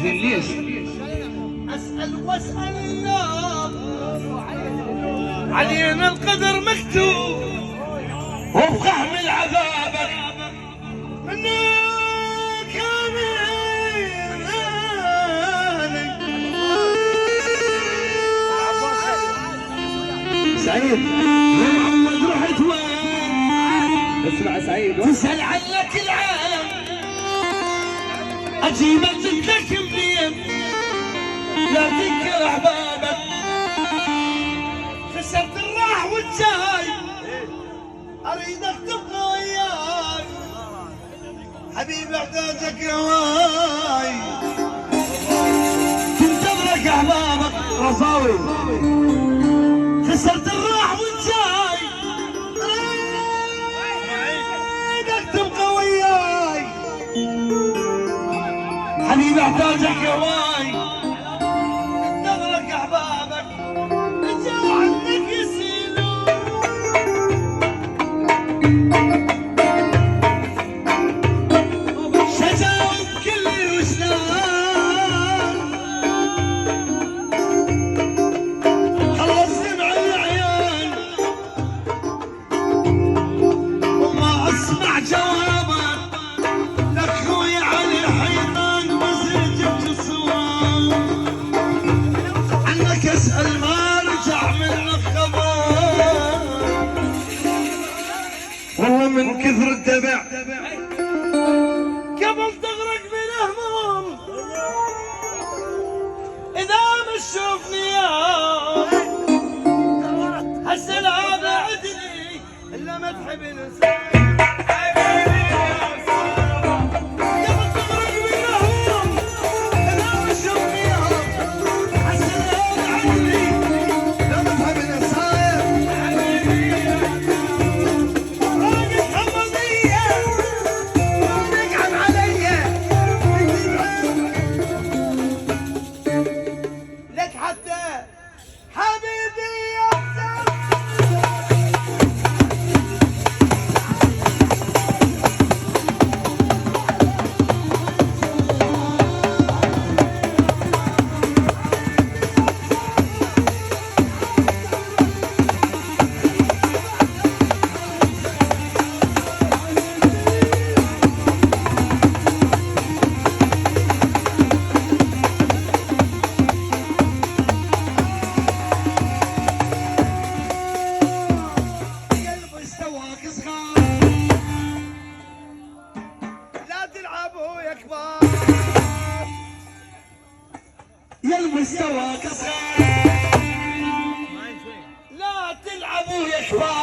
زين ليش؟ اسال واسال النار علينا القدر مكتوب وبفهم عذابك منك امين. سعيد يا محمد رحت وين؟ اسمع سعيد تسال عنك العام اجيب جدك منين؟ لا تنكر احبابك خسرت الراح والجاي اريدك تبقى وياي حبيبي احتاجك هواي تنتظرك احبابك رصاوي خسرت الراح والجاي اريدك تبقى وياي حبيبي احتاجك هواي تنتظرك احبابك رجعوا عنك يسيلوا شجاوا بكل وجدان خلص مع العيال وما اسمع جوابك لاخوي علي حيران بس جبت الصواب عنك اسال ما رجع منك خبر والله من كثر الدمع قبل تغرق بالهموم اذا ما تشوفني يا هسه لا بعدني الا ما تحب الانسان لك حتى حبيبي يا قلب استواك صغار لا تلعبوا يا كبار يا المستواك صغار لا تلعبوا يا كبار